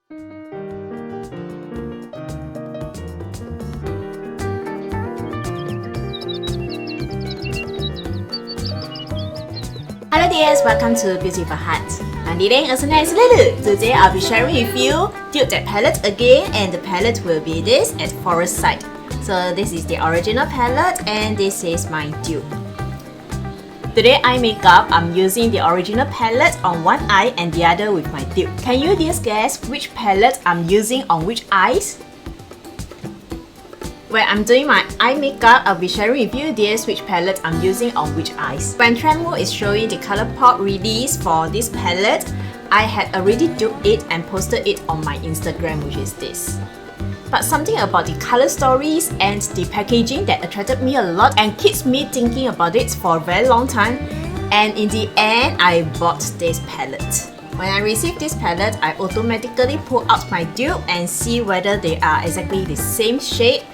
Hello dears, welcome to Beauty for Heart. I'm Lilian Lulu. Today I'll be sharing with you dupe that palette again, and the palette will be this at Forest Side. So this is the original palette and this is my dupe. Today eye makeup, I'm using the original palette on one eye and the other with my dupe. Can you just guess which palette I'm using on which eyes? When I'm doing my eye makeup, I'll be sharing with you this which palette I'm using on which eyes. When Trendmo is showing the Colourpop release for this palette, I had already duped it and posted it on my Instagram, which is this. But something about the color stories and the packaging that attracted me a lot and keeps me thinking about it for a very long time. And in the end, I bought this palette. When I received this palette, I automatically pull out my dupe and see whether they are exactly the same shade.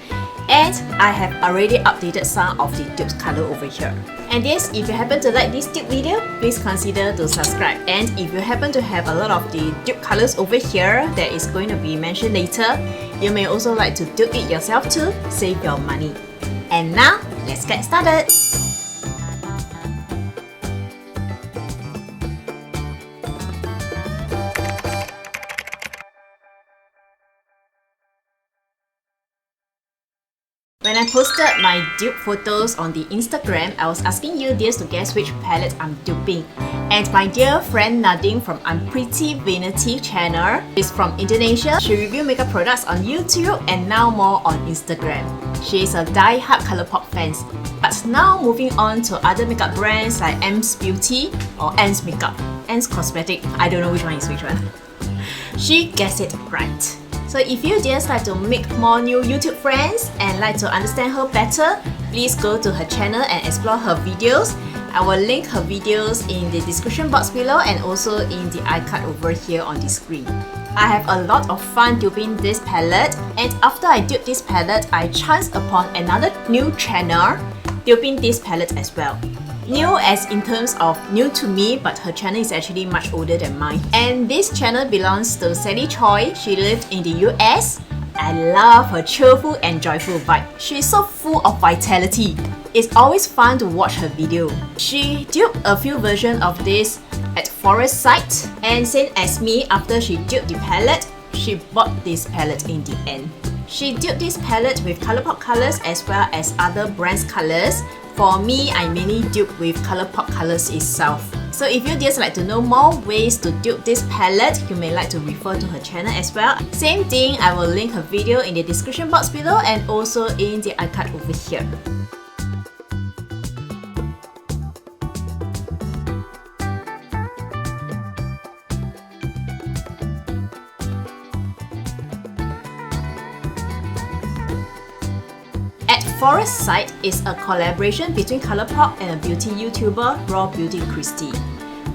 And I have already updated some of the dupes color over here. And yes, if you happen to like this dupe video, please consider to subscribe. And if you happen to have a lot of the dupe colors over here that is going to be mentioned later, you may also like to dupe it yourself to save your money. And now, let's get started! When I posted my dupe photos on the Instagram, I was asking you dears to guess which palette I'm duping. And my dear friend Nadine from I'm Pretty Vanity channel is from Indonesia. She reviews makeup products on YouTube and now more on Instagram. She is a die-hard Colourpop fan. But now moving on to other makeup brands like M's Beauty or Anne's Makeup, Anne's Cosmetic, I don't know which one is which one. She guessed it right. So if you just like to make more new YouTube friends and like to understand her better, please go to her channel and explore her videos. I will link her videos in the description box below and also in the icon over here on the screen. I have a lot of fun duping this palette, and after I duped this palette, I chanced upon another new channel duping this palette as well. New as in terms of new to me, but her channel is actually much older than mine. And this channel belongs to Sally Choi. She lived in the US. I love her cheerful and joyful vibe. She is so full of vitality. It's always fun to watch her video. She duped a few versions of this at Forest Side, and same as me, after she duped the palette, she bought this palette in the end. She duped this palette with Colourpop colors as well as other brands colors. For me, I mainly dupe with Colourpop colors itself. So if you just like to know more ways to dupe this palette, you may like to refer to her channel as well. Same thing, I will link her video in the description box below and also in the icon over here. At Forest Side is a collaboration between Colourpop and a beauty YouTuber, Raw Beauty Christy.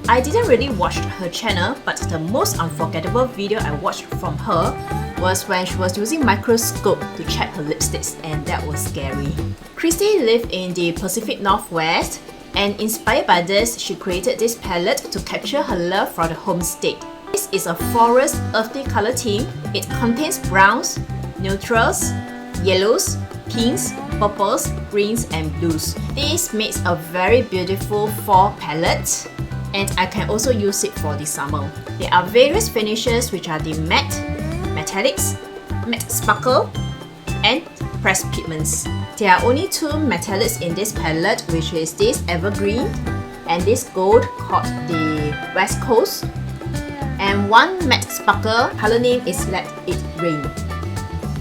I didn't really watch her channel, but the most unforgettable video I watched from her was when she was using microscope to check her lipsticks, and that was scary. Christy lived in the Pacific Northwest, and inspired by this, she created this palette to capture her love for the home state. This is a forest earthy color theme. It contains browns, neutrals, yellows, pinks, purples, greens and blues. This makes a very beautiful fall palette, and I can also use it for the summer. There are various finishes which are the matte, metallics, matte sparkle and pressed pigments. There are only two metallics in this palette, which is this evergreen and this gold called the West Coast, and one matte sparkle, color name is Let It Rain.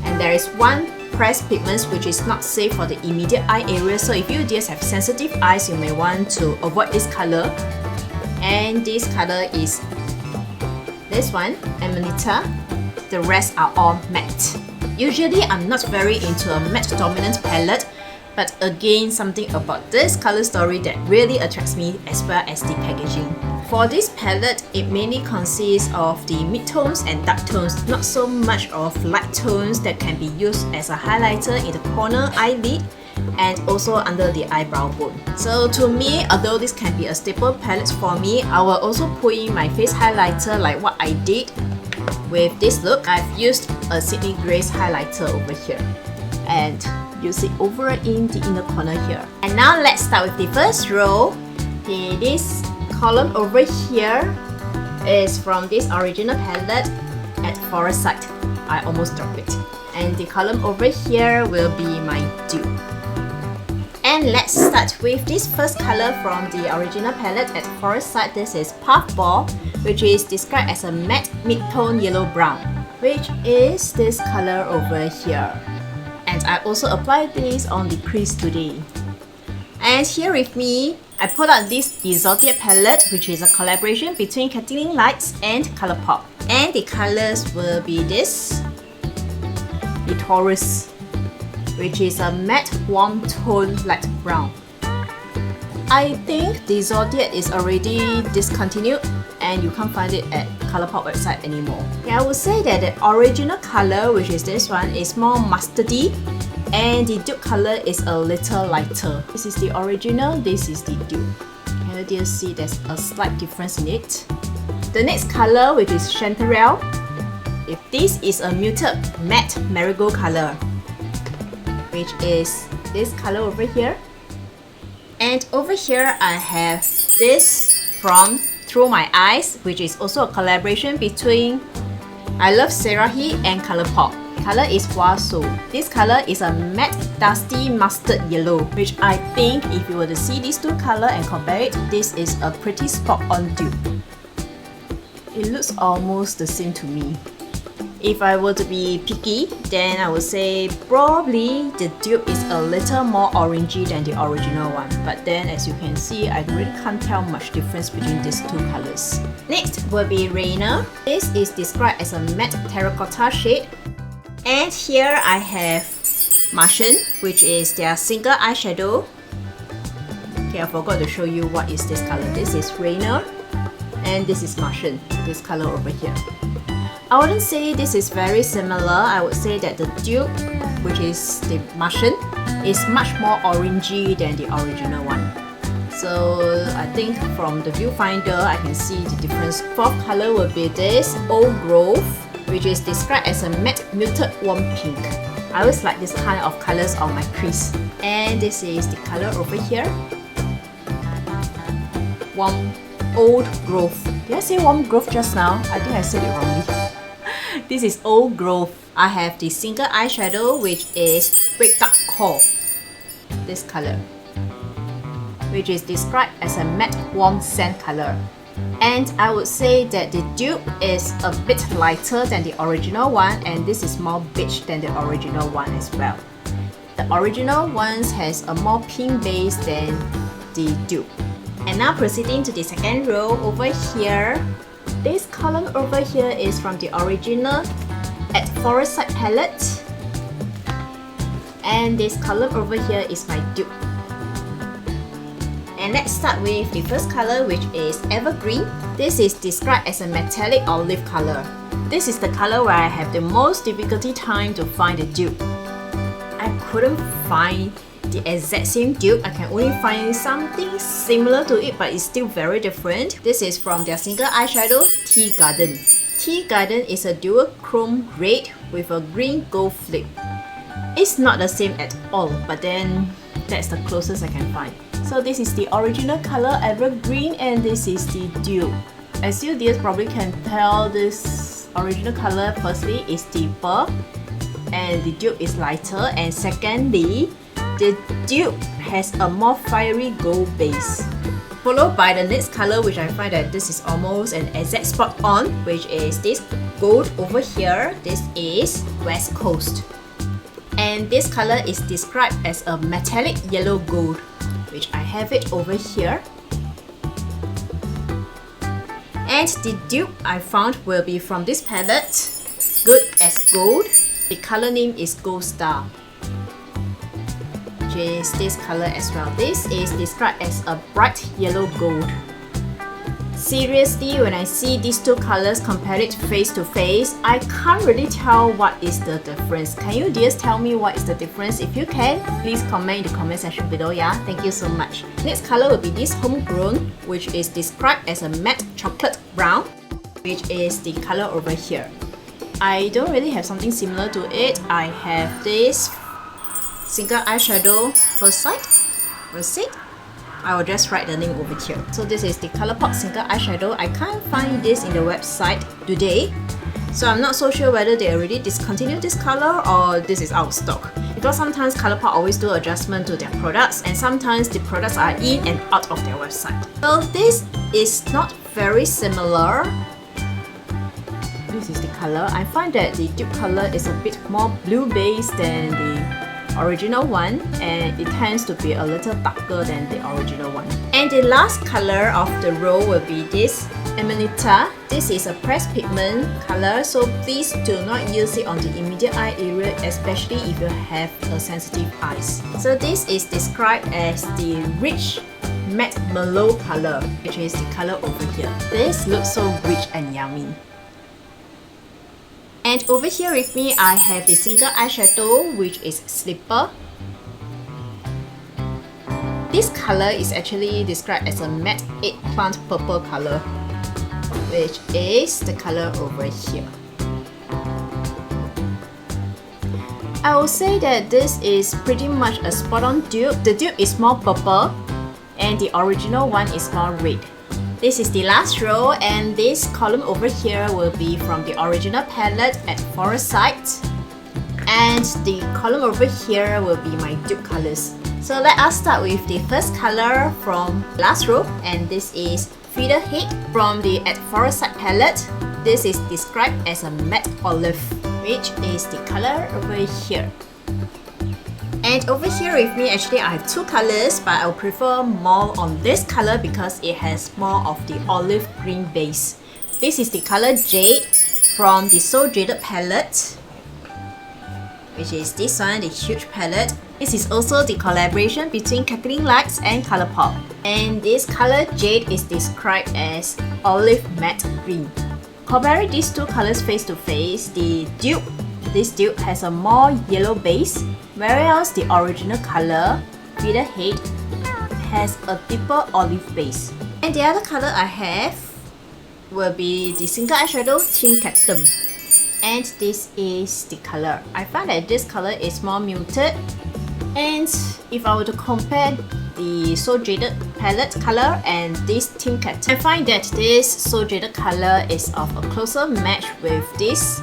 And there is one pressed pigments which is not safe for the immediate eye area, so if you just have sensitive eyes, you may want to avoid this color. And this color is this one, Amanita. The rest are all matte. Usually I'm not very into a matte dominant palette, but again, something about this color story that really attracts me, as well as the packaging. For this palette, it mainly consists of the mid-tones and dark tones, not so much of light tones that can be used as a highlighter in the corner eyelid and also under the eyebrow bone. So to me, although this can be a staple palette for me, I will also put in my face highlighter like what I did with this look, I've used a Sydney Grace highlighter over here and use it over in the inner corner here. And now let's start with the first row. This column over here is from this original palette at Foresight. I almost dropped it. And the column over here will be my dupe. And let's start with this first color from the original palette at Foresight. This is Puffball, which is described as a matte mid-tone yellow-brown, which is this color over here. And I also applied this on the crease today. And here with me, I put out this Zodiac palette, which is a collaboration between Kathleen Lights and Colourpop. And the colors will be this, the Taurus, which is a matte warm tone light brown. I think the Zodiac is already discontinued and you can't find it at Colourpop website anymore. Yeah, I would say that the original color, which is this one, is more mustardy, and the dupe color is a little lighter. This is the original, this is the dupe. Can you just see there's a slight difference in it? The next color, which is Chanterelle. If this is a muted matte marigold color, which is this color over here. And over here I have this from Through My Eyes, which is also a collaboration between I Love Sarahi and Colourpop. The color is Waso. This color is a matte dusty mustard yellow, which I think if you were to see these two colors and compare it, this is a pretty spot on dupe. It looks almost the same to me. If I were to be picky, then I would say probably the dupe is a little more orangey than the original one. But then as you can see, I really can't tell much difference between these two colors. Next will be Rainer. This is described as a matte terracotta shade. And here I have Martian, which is their single eyeshadow. Okay, I forgot to show you what is this color. This is Rainer and this is Martian, this color over here. I wouldn't say this is very similar. I would say that the dupe, which is the Martian, is much more orangey than the original one. So I think from the viewfinder, I can see the difference. Fourth color will be this Old Grove, which is described as a matte muted warm pink. I always like this kind of colors on my crease. And this is the color over here. Old Grove. Did I say Warm Grove just now? I think I said it wrongly. This is Old Grove. I have the single eyeshadow, which is Wake Up Call. This color, which is described as a matte warm sand color. And I would say that the dupe is a bit lighter than the original one, and this is more beige than the original one as well. The original ones has a more pink base than the dupe. And now proceeding to the second row over here. This column over here is from the original at Foresight palette. And this column over here is my dupe. And let's start with the first color, which is Evergreen. This is described as a metallic olive color. This is the color where I have the most difficulty time to find the dupe. I couldn't find the exact same dupe. I can only find something similar to it, but it's still very different. This is from their single eyeshadow, Tea Garden. Tea Garden is a dual chrome red with a green gold flip. It's not the same at all, but then that's the closest I can find. So this is the original color, Evergreen, and this is the dupe. As you dears probably can tell, this original color firstly is deeper and the dupe is lighter, and secondly, the dupe has a more fiery gold base. Followed by the next color, which I find that this is almost an exact spot on, which is this gold over here. This is West Coast. And this color is described as a metallic yellow gold, which I have it over here. And the dupe I found will be from this palette, Good as Gold. The color name is Gold Star, which is this color as well. This is described as a bright yellow gold. Seriously, when I see these two colors compared face to face, I can't really tell what is the difference. Can you just tell me what is the difference? If you can, please comment in the comment section below, yeah? Thank you so much. Next color will be this Homegrown, which is described as a matte chocolate brown, which is the color over here. I don't really have something similar to it. I have this single eyeshadow first sight. I will just write the name over here. So this is the Colourpop single eyeshadow. I can't find this in the website today, so I'm not so sure whether they already discontinued this color or this is out of stock. Because sometimes Colourpop always do adjustment to their products, and sometimes the products are in and out of their website. So this is not very similar. This is the color. I find that the dupe color is a bit more blue based than the original one, and it tends to be a little darker than the original one. And the last color of the row will be this Amanita. This is a pressed pigment color, so please do not use it on the immediate eye area, especially if you have a sensitive eyes. So this is described as the rich matte Merlot color, which is the color over here. This looks so rich and yummy. And over here with me, I have the single eyeshadow, which is Slipper. This color is actually described as a matte eggplant purple color, which is the color over here. I will say that this is pretty much a spot-on dupe. The dupe is more purple, and the original one is more red. This is the last row, and this column over here will be from the original palette at Forest Sight, and the column over here will be my dupe colors. So let us start with the first color from last row, and this is Feather Head from the At Forest Sight palette. This is described as a matte olive, which is the color over here. And over here with me, actually I have two colors, but I would prefer more on this color because it has more of the olive green base. This is the color Jade from the So Jaded palette, which is this one, the huge palette. This is also the collaboration between Kathleen Lights and Colourpop. And this color Jade is described as olive matte green. Comparing these two colors face to face, this dupe has a more yellow base, whereas the original color, Feather Head, has a deeper olive base. And the other color I have will be the single eyeshadow Team Captain. And this is the color. I find that this color is more muted. And if I were to compare the So Jaded palette color and this Team Captain, I find that this So Jaded color is of a closer match with this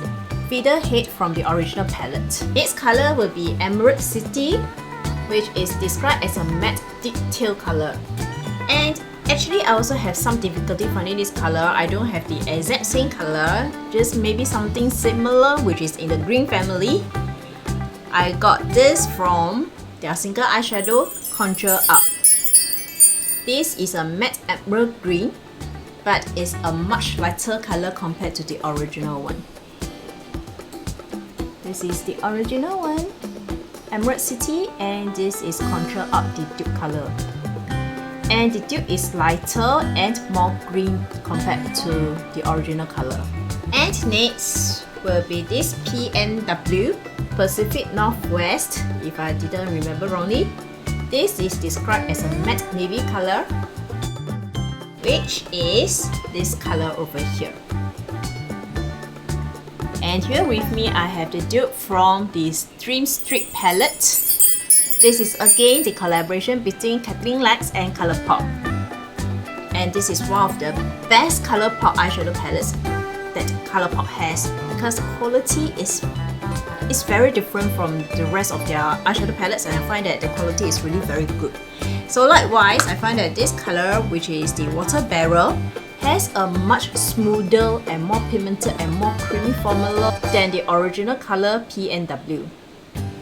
Feather Head from the original palette. Its color will be Emerald City, which is described as a matte deep teal color. And actually I also have some difficulty finding this color. I don't have the exact same color, just maybe something similar, which is in the green family. I got this from their single eyeshadow Conjure Up. This is a matte emerald green, but it's a much lighter color compared to the original one. This is the original one, Emerald City, and this is Conjure Up, the dupe color. And the dupe is lighter and more green compared to the original color. And next will be this PNW, Pacific Northwest, if I didn't remember wrongly. This is described as a matte navy color, which is this color over here. And here with me, I have the dupe from the Dream Street palette. This is again the collaboration between Kathleen Lights and Colourpop. And this is one of the best Colourpop eyeshadow palettes that Colourpop has, because the quality is very different from the rest of their eyeshadow palettes, and I find that the quality is really very good. So likewise, I find that this color, which is the Water Barrel, has a much smoother and more pigmented and more creamy formula than the original color PNW.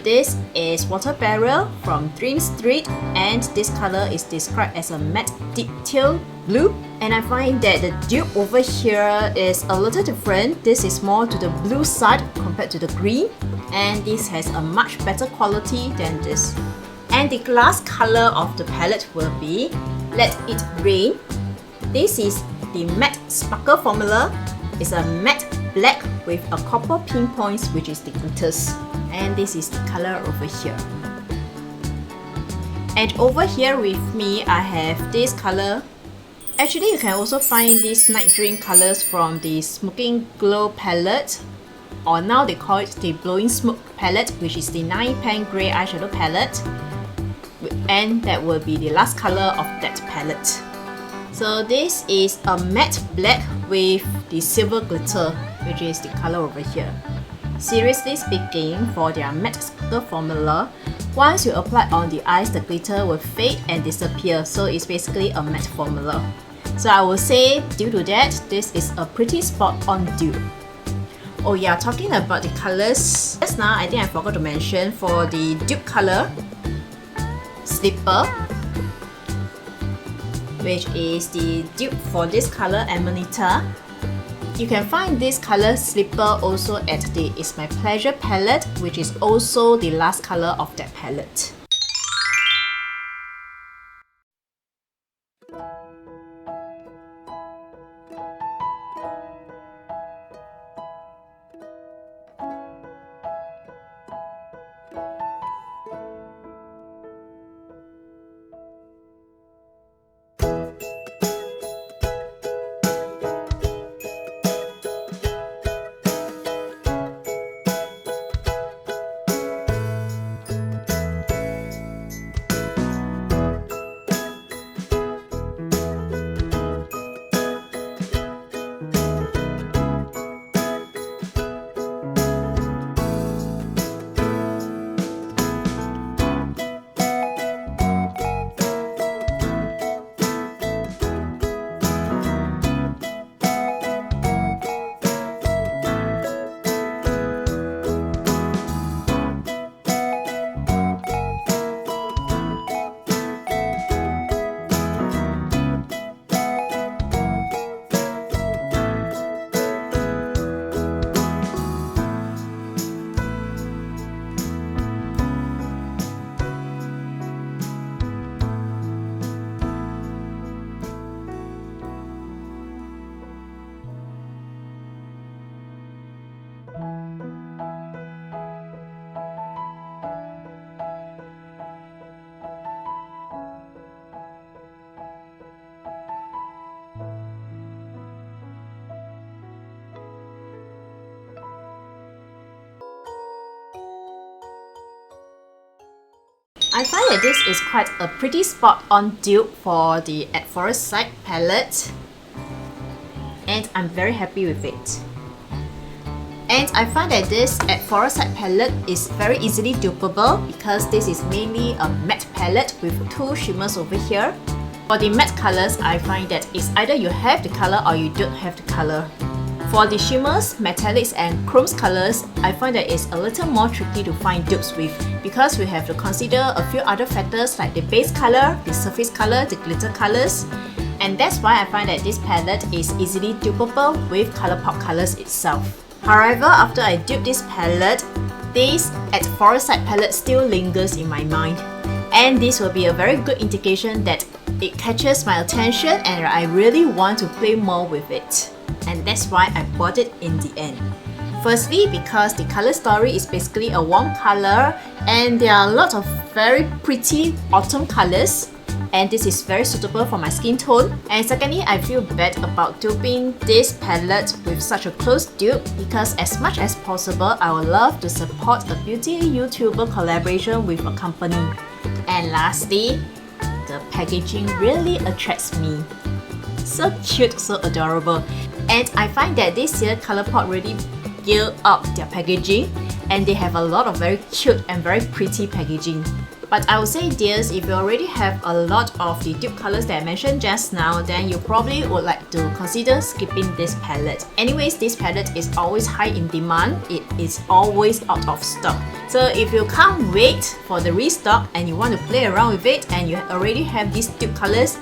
This is Water Barrel from Dream Street, and this color is described as a matte deep teal blue. And I find that the dupe over here is a little different. This is more to the blue side compared to the green, and this has a much better quality than this. And the last color of the palette will be Let It Rain. This is the matte sparkle formula. It's a matte black with a copper pinpoints, which is the glitters. And this is the color over here. And over here with me, I have this color. Actually, you can also find these Night Dream colors from the Smoking Glow palette. or now they call it the Blowing Smoke palette, which is the 9-pan grey eyeshadow palette, and that will be the last color of that palette. So this is a matte black with the silver glitter, which is the color over here. Seriously speaking, for their matte glitter formula, once you apply on the eyes, the glitter will fade and disappear, so it's basically a matte formula. So I will say, due to that, this is a pretty spot-on dupe. Oh yeah, talking about the colors, just now I think I forgot to mention, for the dupe color slipper, which is the dupe for this color Amanita, you can find this color slipper also at the It's My Pleasure palette, which is also the last color of that palette. I find that this is quite a pretty spot-on dupe for the At Forest Side palette, and I'm very happy with it. And I find that this At Forest Side palette is very easily dupeable because this is mainly a matte palette with two shimmers over here. For the matte colors, I find that it's either you have the color or you don't have the color. For the shimmers, metallics and chromes colors, I find that it's a little more tricky to find dupes with because we have to consider a few other factors like the base color, the surface color, the glitter colors, and that's why I find that this palette is easily dupeable with Colourpop colors itself. However, after I dupe this palette, this At Forest Side palette still lingers in my mind, and this will be a very good indication that it catches my attention and I really want to play more with it. And that's why I bought it in the end. Firstly, because the color story is basically a warm color and there are a lot of very pretty autumn colors, and this is very suitable for my skin tone. And secondly, I feel bad about duping this palette with such a close dupe because as much as possible, I would love to support a beauty YouTuber collaboration with a company. And lastly, the packaging really attracts me. So cute, so adorable. And I find that this year Colourpop really geared up their packaging and they have a lot of very cute and very pretty packaging. But I would say dears, if you already have a lot of the dupe colors that I mentioned just now, then you probably would like to consider skipping this palette. Anyways, this palette is always high in demand. It is always out of stock. So if you can't wait for the restock and you want to play around with it and you already have these dupe colors,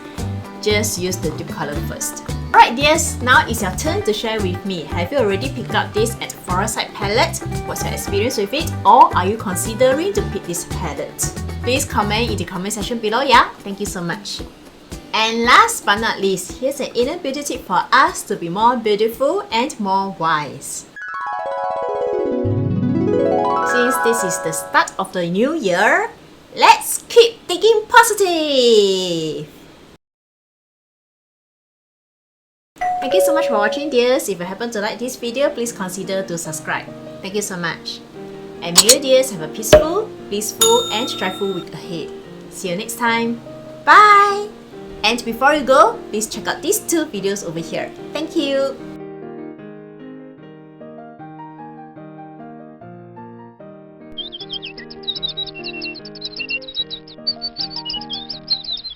just use the dupe color first. Alright dears, now it's your turn to share with me. Have you already picked up this At Forest Side palette? What's your experience with it? Or are you considering to pick this palette? Please comment in the comment section below, yeah? Thank you so much. And last but not least, here's an inner beauty tip for us to be more beautiful and more wise. Since this is the start of the new year, let's keep thinking positive! I Thank you so much for watching, dears. If you happen to like this video, please consider to subscribe. Thank you so much. And may you, dears, have a peaceful, blissful and joyful week ahead. See you next time. Bye! And before you go, please check out these two videos over here. Thank you!